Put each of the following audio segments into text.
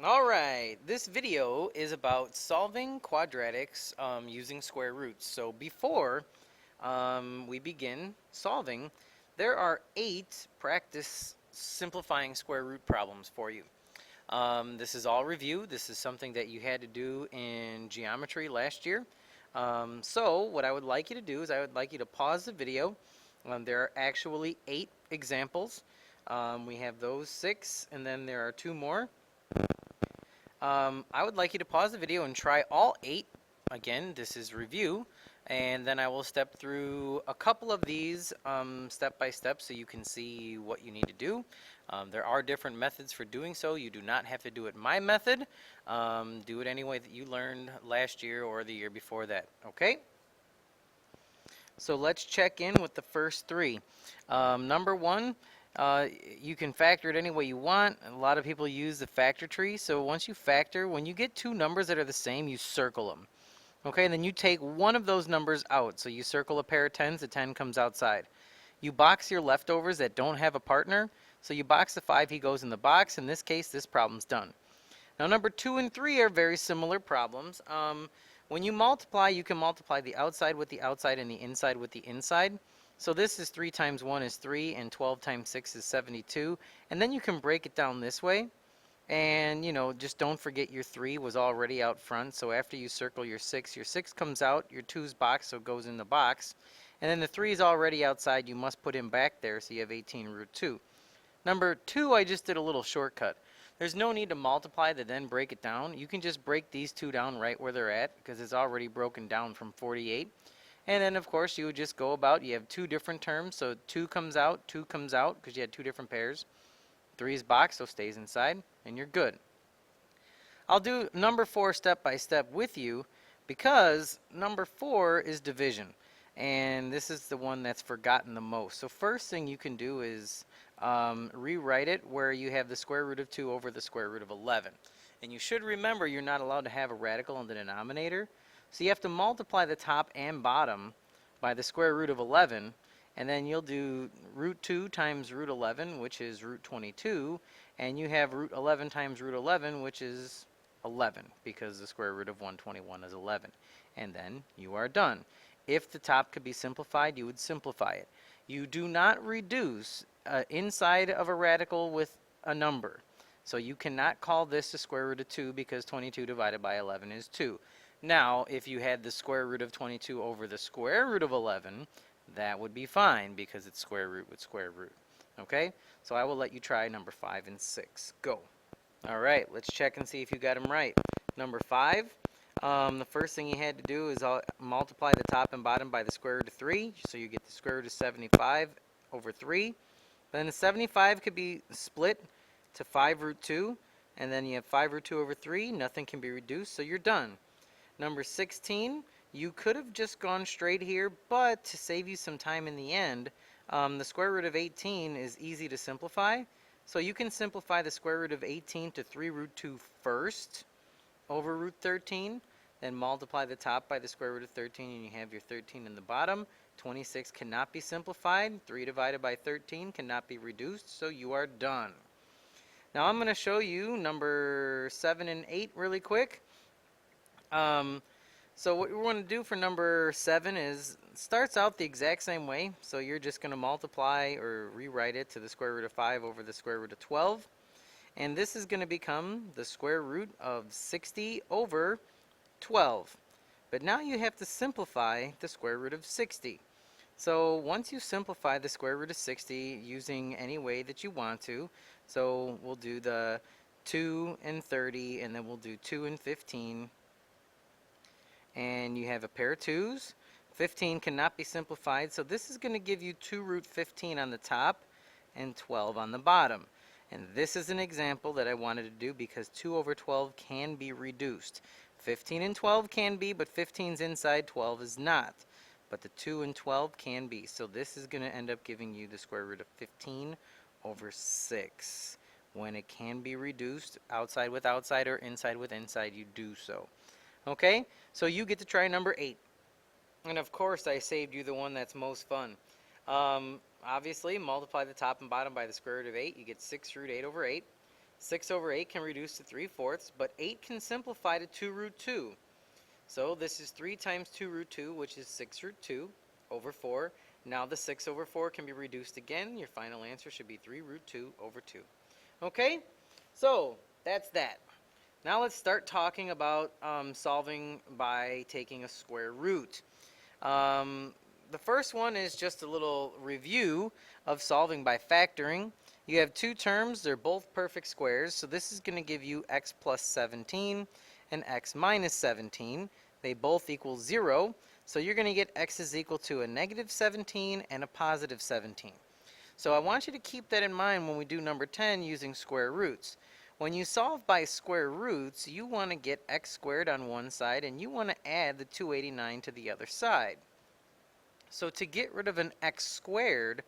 Alright, this video is about solving quadratics using square roots. So before we begin solving, there are 8 practice simplifying square root problems for you. This is all review. This is something that you had to do in geometry last year. So what I would like you to do is I would like you to pause the video. There are actually 8 examples. We have those 6, and then there are 2 more. I would like you to pause the video and try all 8. Again, this is review, and then I will step through a couple of these step by step so you can see what you need to do. There are different methods for doing so. You do not have to do it my method. Do it any way that you learned last year or the year before that, okay? So let's check in with the first 3. Number 1, you can factor it any way you want. A lot of people use the factor tree. So once you factor, when you get 2 numbers that are the same, you circle them. Okay, and then you take one of those numbers out. So you circle a pair of 10s, the 10 comes outside. You box your leftovers that don't have a partner. So you box the 5, he goes in the box. In this case, this problem's done. Now number 2 and 3 are very similar problems. When you multiply, you can multiply the outside with the outside and the inside with the inside. So this is 3 times 1 is 3, and 12 times 6 is 72. And then you can break it down this way. And, you know, just don't forget your 3 was already out front. So after you circle your 6 comes out, your 2's box, so it goes in the box. And then the 3 is already outside. You must put him back there, so you have 18 root 2. Number 2, I just did a little shortcut. There's no need to multiply to then break it down. You can just break these 2 down right where they're at because it's already broken down from 48. And then, of course, you would just go about, you have 2 different terms. So 2 comes out because you had 2 different pairs. 3 is boxed, so stays inside, and you're good. I'll do number 4 step by step with you because number 4 is division. And this is the one that's forgotten the most. So first thing you can do is rewrite it where you have the square root of 2 over the square root of 11. And you should remember you're not allowed to have a radical in the denominator. So you have to multiply the top and bottom by the square root of 11. And then you'll do root 2 times root 11, which is root 22. And you have root 11 times root 11, which is 11, because the square root of 121 is 11. And then you are done. If the top could be simplified, you would simplify it. You do not reduce inside of a radical with a number. So you cannot call this the square root of 2 because 22 divided by 11 is 2. Now, if you had the square root of 22 over the square root of 11, that would be fine because it's square root with square root. Okay? So I will let you try number 5 and 6. Go. All right, let's check and see if you got them right. Number 5. The first thing you had to do is multiply the top and bottom by the square root of 3. So you get the square root of 75 over 3. Then the 75 could be split to 5 root 2. And then you have 5 root 2 over 3. Nothing can be reduced, so you're done. Number 16, you could have just gone straight here, but to save you some time in the end, the square root of 18 is easy to simplify. So you can simplify the square root of 18 to 3 root 2 first over root 13. Then multiply the top by the square root of 13 and you have your 13 in the bottom. 26 cannot be simplified. 3 divided by 13 cannot be reduced, so you are done. Now I'm going to show you number 7 and 8 really quick. So what we want to do for number 7 is, it starts out the exact same way. So you're just going to multiply or rewrite it to the square root of 5 over the square root of 12. And this is going to become the square root of 60 over 12. But now you have to simplify the square root of 60. So once you simplify the square root of 60 using any way that you want to, so we'll do the 2 and 30, and then we'll do 2 and 15. And you have a pair of 2's. 15 cannot be simplified, so this is going to give you 2 root 15 on the top and 12 on the bottom. And this is an example that I wanted to do because 2 over 12 can be reduced. 15 and 12 can be, but 15's inside, 12 is not. But the 2 and 12 can be. So this is going to end up giving you the square root of 15 over 6. When it can be reduced, outside with outside or inside with inside, you do so. Okay, so you get to try number 8. And of course, I saved you the one that's most fun. Obviously, multiply the top and bottom by the square root of 8. You get 6 root 8 over 8. 6 over 8 can reduce to 3/4, but 8 can simplify to 2 root 2. So this is 3 times 2 root 2, which is 6 root 2 over 4. Now the 6 over 4 can be reduced again. Your final answer should be 3 root 2 over 2. Okay, so that's that. Now let's start talking about solving by taking a square root. The first one is just a little review of solving by factoring. You have two terms, they're both perfect squares, so this is going to give you x plus 17 and x minus 17. They both equal 0, so you're going to get x is equal to a negative 17 and a positive 17. So I want you to keep that in mind when we do number 10 using square roots. When you solve by square roots, you want to get x squared on one side and you want to add the 289 to the other side. So to get rid of an x squared,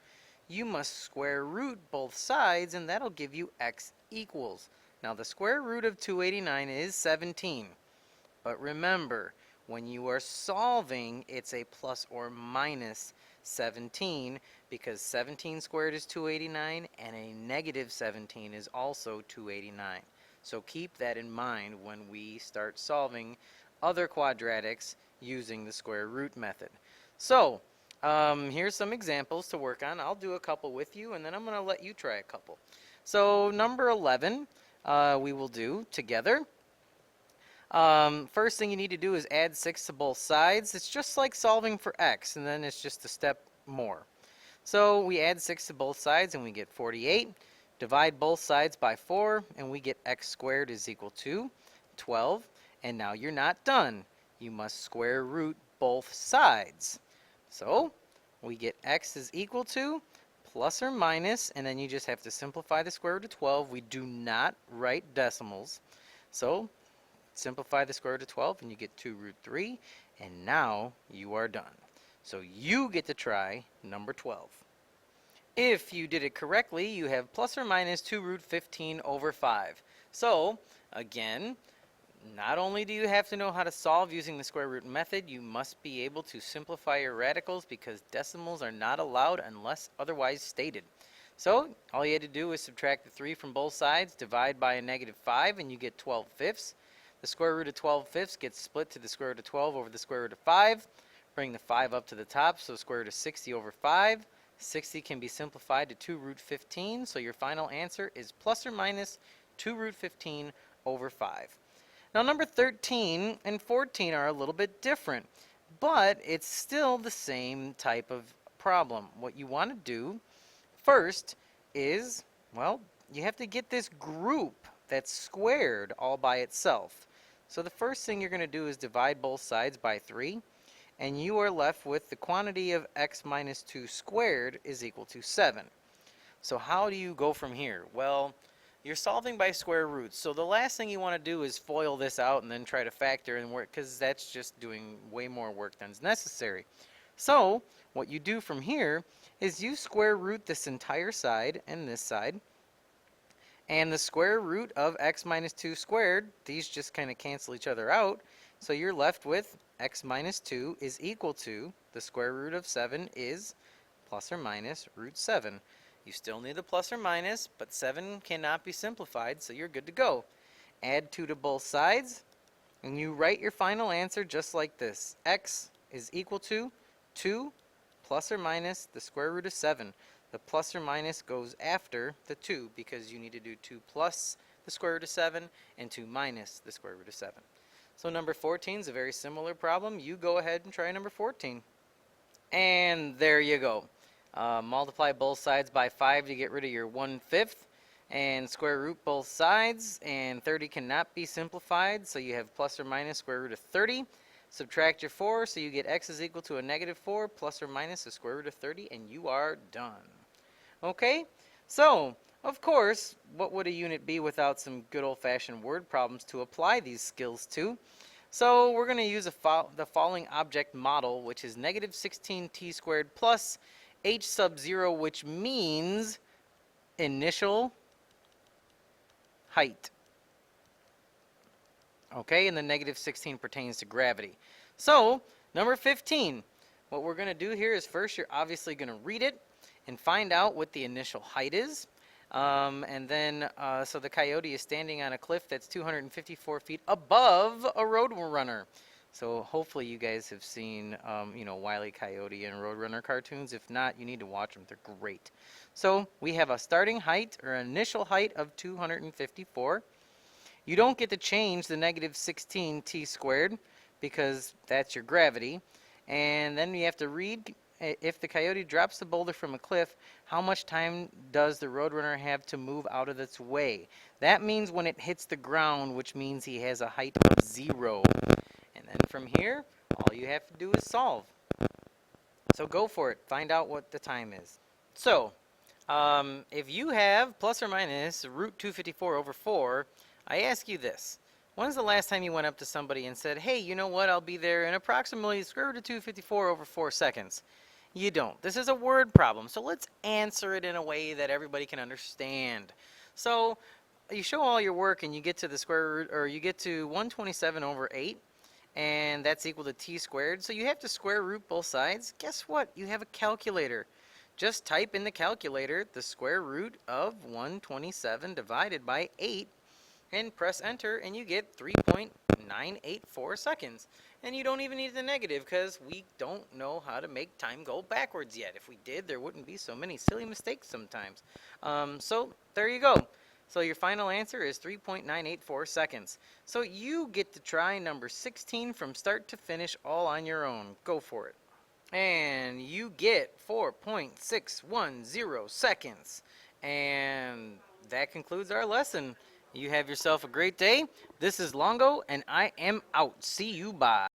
you must square root both sides, and that'll give you x equals. Now the square root of 289 is 17. But remember, when you are solving, it's a plus or minus 17, because 17 squared is 289 and a negative 17 is also 289. So keep that in mind when we start solving other quadratics using the square root method. So here's some examples to work on. I'll do a couple with you, and then I'm going to let you try a couple. So number 11 we will do together. First thing you need to do is add 6 to both sides. It's just like solving for x, and then it's just a step more. So we add 6 to both sides and we get 48. Divide both sides by 4 and we get x squared is equal to 12. And now you're not done. You must square root both sides. So we get x is equal to plus or minus, and then you just have to simplify the square root of 12. We do not write decimals. So simplify the square root of 12 and you get 2 root 3, and now you are done. So you get to try number 12. If you did it correctly, you have plus or minus 2 root 15 over 5. So again, not only do you have to know how to solve using the square root method, you must be able to simplify your radicals, because decimals are not allowed unless otherwise stated. So all you had to do is subtract the 3 from both sides, divide by a negative 5, and you get 12 fifths. The square root of 12 fifths gets split to the square root of 12 over the square root of 5. Bring the 5 up to the top, so square root of 60 over 5. 60 can be simplified to 2 root 15, so your final answer is plus or minus 2 root 15 over 5. Now number 13 and 14 are a little bit different, but it's still the same type of problem. What you want to do first is, well, you have to get this group that's squared all by itself. So the first thing you're going to do is divide both sides by 3, and you are left with the quantity of x minus 2 squared is equal to 7. So how do you go from here? Well, you're solving by square roots, so the last thing you want to do is FOIL this out and then try to factor and work, because that's just doing way more work than is necessary. So what you do from here is you square root this entire side and this side, and the square root of x minus 2 squared, these just kind of cancel each other out, so you're left with x minus 2 is equal to the square root of 7 is plus or minus root 7. You still need the plus or minus, but 7 cannot be simplified, so you're good to go. Add 2 to both sides, and you write your final answer just like this. X is equal to 2 plus or minus the square root of 7. The plus or minus goes after the 2, because you need to do 2 plus the square root of 7 and 2 minus the square root of 7. So number 14 is a very similar problem. You go ahead and try number 14. And there you go. Multiply both sides by 5 to get rid of your 1/5, and square root both sides, and 30 cannot be simplified, so you have plus or minus square root of 30. Subtract your 4, so you get x is equal to a negative 4 plus or minus the square root of 30, and you are done. Okay, so of course, what would a unit be without some good old-fashioned word problems to apply these skills to? So we're going to use the following object model, which is negative 16t squared plus h sub 0, which means initial height. Okay, and the negative 16 pertains to gravity. So number 15, what we're going to do here is first you're obviously going to read it and find out what the initial height is. And then, so the coyote is standing on a cliff that's 254 feet above a roadrunner. So hopefully you guys have seen, Wile E. Coyote and Roadrunner cartoons. If not, you need to watch them. They're great. So we have a starting height or initial height of 254. You don't get to change the negative 16 t squared because that's your gravity. And then you have to read, if the coyote drops the boulder from a cliff, how much time does the roadrunner have to move out of its way? That means when it hits the ground, which means he has a height of 0. And then from here, all you have to do is solve. So go for it. Find out what the time is. So, if you have plus or minus root 254 over 4, I ask you this. When's the last time you went up to somebody and said, hey, you know what, I'll be there in approximately square root of 254 over 4 seconds? You don't. This is a word problem, so let's answer it in a way that everybody can understand. So, you show all your work and you get to the square root, or you get to 127 over 8, and that's equal to t squared. So you have to square root both sides. Guess what? You have a calculator. Just type in the calculator the square root of 127 divided by 8 and press enter, and you get 3.984 seconds. And you don't even need the negative because we don't know how to make time go backwards yet. If we did, there wouldn't be so many silly mistakes sometimes. So there you go. So your final answer is 3.984 seconds. So you get to try number 16 from start to finish all on your own. Go for it. And you get 4.610 seconds. And that concludes our lesson. You have yourself a great day. This is Longo, and I am out. See you, bye.